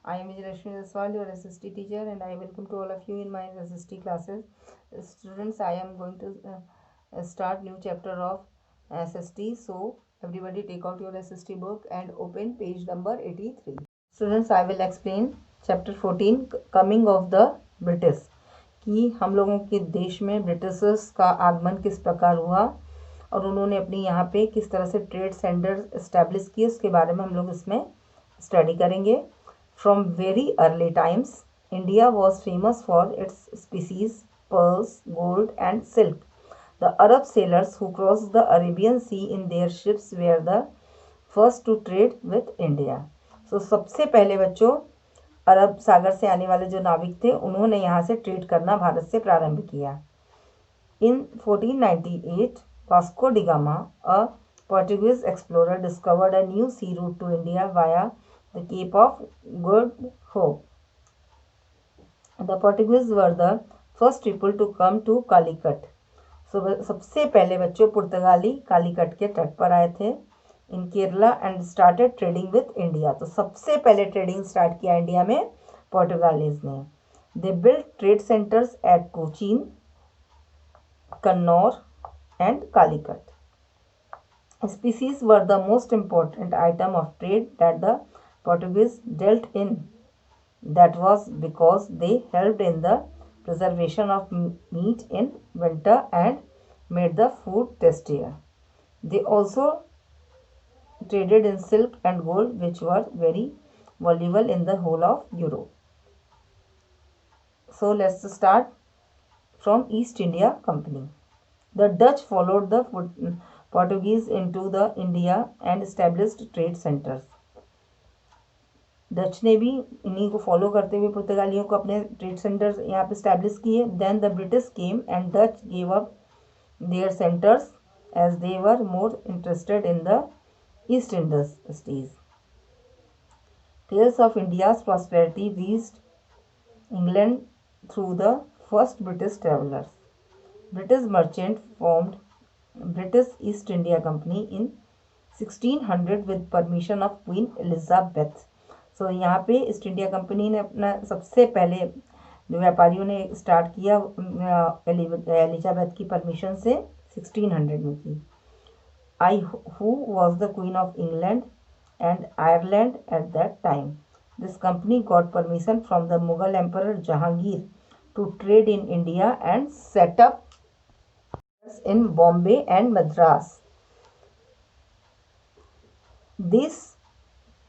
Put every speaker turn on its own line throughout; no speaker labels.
I am Vijayalakshmi Jaswal, your SST teacher, and I welcome to all of you in my SST classes. Students, I am going to start new chapter of SST. So, everybody take out your SST book and open page number 83. Students, I will explain chapter 14, Coming of the British. कि हम लोगों के देश में Britishers का आगमन किस प्रकार हुआ और उन्होंने अपनी यहाँ पे किस तरह से ट्रेड सेंटर इस्टेब्लिश किए, उसके बारे में हम लोग इसमें स्टडी करेंगे. From very early times, India was famous for its species, pearls, gold and silk. The Arab sailors who crossed the Arabian Sea in their ships were the first to trade with India. So सबसे पहले बच्चों अरब सागर से आने वाले जो नाविक थे उन्होंने यहाँ से ट्रेड करना भारत से प्रारंभ किया. In 1498, Vasco da Gama, a Portuguese explorer, discovered a new sea route to India via the Cape of Good Hope. The Portuguese were the first people to come to Calicut. So सबसे पहले बच्चों पुर्तगाली कालीकट के तट पर आए थे in Kerala and started trading with India. तो सबसे पहले ट्रेडिंग स्टार्ट किया इंडिया में पोर्टुगालीज ने. They build trade centres at Cochin, Kannur and Calicut. Species were the most important item of trade that the Portuguese dealt in. That was because they helped in the preservation of meat in winter and made the food tastier. They also traded in silk and gold, which were very valuable in the whole of Europe. So let's start from East India Company. The Dutch followed the Portuguese into the India and established trade centers. Dutch ने भी इन्हीं को follow करते हुए पुर्तगालियों को अपने trade centres यहाँ पे स्टैब्लिश किए. Then the British came and Dutch gave up their centres as they were more interested in the East industries. Tales of India's prosperity reached England through the first British travellers. British merchant formed British East India Company in 1600 with permission of Queen Elizabeth. So यहाँ पे east India company ने अपना सबसे पहले जो व्यापारियों ने start किया एलिजाबेथ की परमिशन से 1600 में की. I who was the queen of England and Ireland at that time. This company got permission from the Mughal emperor Jahangir to trade in India and set up in Bombay and Madras. This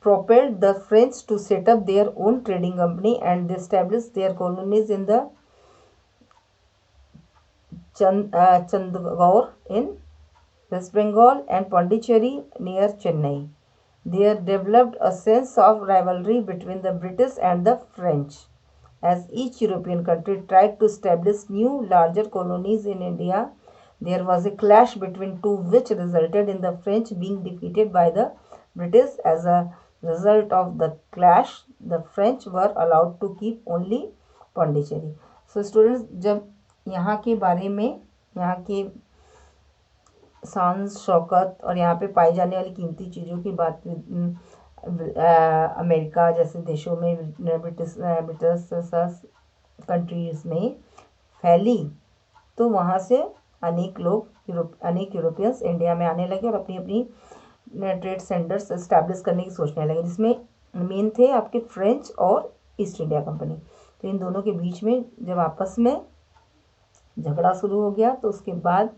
propelled the French to set up their own trading company and they established their colonies in the Chandigarh in West Bengal and Pondicherry near Chennai. There developed a sense of rivalry between the British and the French. As each European country tried to establish new, larger colonies in India, there was a clash between two, which resulted in the French being defeated by the British. As a result of the clash, the French were allowed to keep only Pondicherry. So students, जब यहाँ के बारे में यहाँ के शान शौकत और यहाँ पे पाई जाने वाली कीमती चीज़ों की बात अमेरिका जैसे देशों में ब्रिटिश कंट्रीज़ में फैली तो वहाँ से अनेक यूरोपियंस इंडिया में आने लगे और अपनी अपनी ट्रेड सेंटर्स इस्टेब्लिश करने की सोचने लगे, जिसमें मेन थे आपके फ्रेंच और ईस्ट इंडिया कंपनी. तो इन दोनों के बीच में जब आपस में झगड़ा शुरू हो गया तो उसके बाद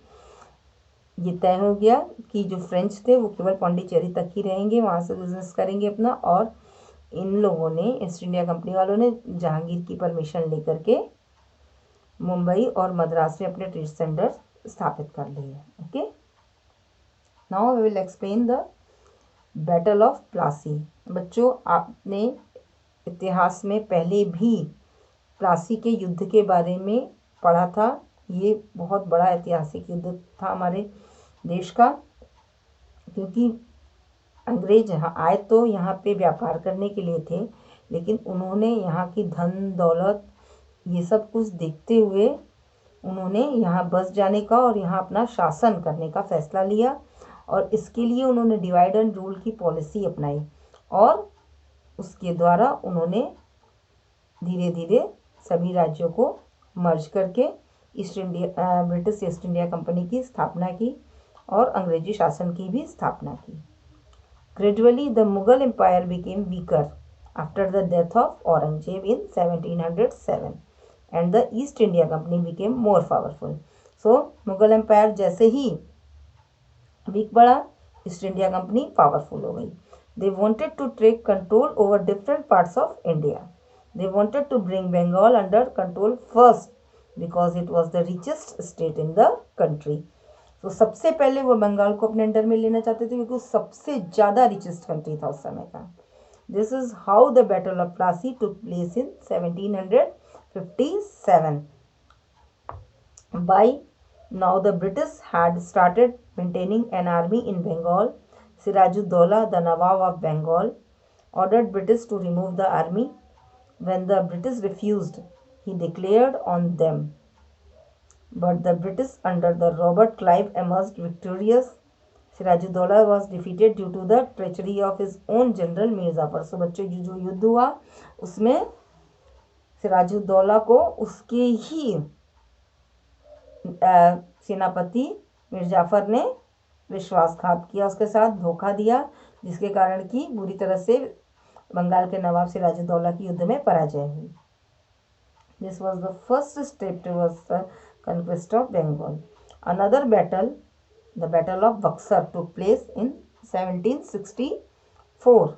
ये तय हो गया कि जो फ्रेंच थे वो केवल पौंडीचेरी तक ही रहेंगे, वहाँ से बिजनेस करेंगे अपना. और इन लोगों ने ईस्ट इंडिया कंपनी वालों ने जहांगीर की परमिशन लेकर के मुंबई और मद्रास में अपने ट्रेड सेंटर स्थापित कर लिए. Okay, now we will explain the battle of Plassey. बच्चों आपने इतिहास में पहले भी प्लासी के युद्ध के बारे में पढ़ा था. ये बहुत बड़ा ऐतिहासिक युद्ध था हमारे देश का, क्योंकि अंग्रेज यहाँ आए तो यहाँ पे व्यापार करने के लिए थे, लेकिन उन्होंने यहाँ की धन दौलत ये सब कुछ देखते हुए उन्होंने यहाँ बस जाने का और यहाँ अपना शासन करने का फैसला लिया. और इसके लिए उन्होंने डिवाइड एंड रूल की पॉलिसी अपनाई और उसके द्वारा उन्होंने धीरे धीरे सभी राज्यों को मर्ज करके ब्रिटिश ईस्ट इंडिया कंपनी की स्थापना की और अंग्रेजी शासन की भी स्थापना की। Gradually, the Mughal Empire became weaker after the death of Aurangzeb in 1707 and the East India Company became more powerful. So, Mughal Empire जैसे ही वीक बढ़ा, ईस्ट इंडिया कंपनी पावरफुल हो गई। They wanted to take control over different parts of India. They wanted to bring Bengal under control first because it was the richest state in the country. तो सबसे पहले वो बंगाल को अपने under में लेना चाहते थे क्योंकि वो सबसे ज़्यादा रिचेस्ट कंट्री था उस समय का। This is how the battle of Plassey took place in 1757. By now the British had started maintaining an army in Bengal. Sirajuddaulah, the Nawab of Bengal, ordered British to remove the army. When the British refused, he declared on them. But the British under the Robert Clive emerged victorious. Sirajuddaulah was defeated due to the treachery of his own general Mir Jafar. So बच्चों जो युद्ध हुआ उसमें सिराजुद्दौला को उसके ही सेनापति मीर जाफर ने विश्वासघात किया, उसके साथ धोखा दिया, जिसके कारण की बुरी तरह से बंगाल के नवाब सिराजुद्दौला की युद्ध में पराजय हुई। This was the first step towards the conquest of Bengal. Another battle, the Battle of Buxar, took place in 1764,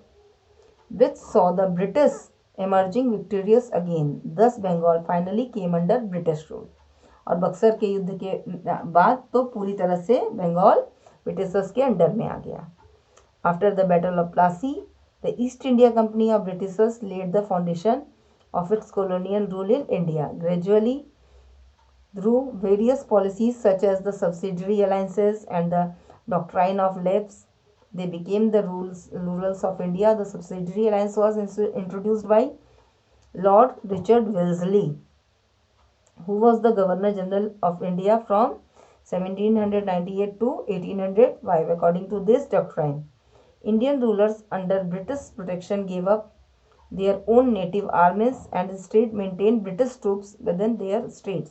which saw the British emerging victorious again. Thus, Bengal finally came under British rule. और बक्सर के युद्ध के बाद तो पूरी तरह से Bengal Britishers के अंडर में आ गया। After the Battle of Plassey, the East India Company of Britishers laid the foundation of its colonial rule in India. Gradually, through various policies such as the subsidiary alliances and the doctrine of lapse, they became the rulers of India. The subsidiary alliance was introduced by Lord Richard Wellesley, who was the Governor General of India from 1798 to 1805. According to this doctrine, Indian rulers under British protection gave up their own native armies and instead maintained British troops within their states.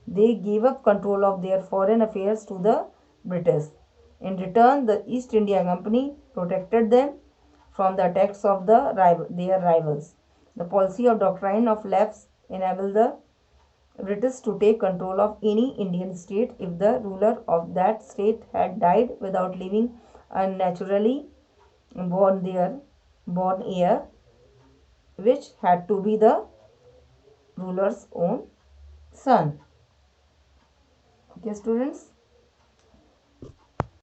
They gave up control of their foreign affairs to the British. In return, the East India Company protected them from the attacks of their rivals. The policy of doctrine of lapse enabled the British to take control of any Indian state if the ruler of that state had died without leaving a naturally born heir, which had to be the ruler's own son. Okay, students.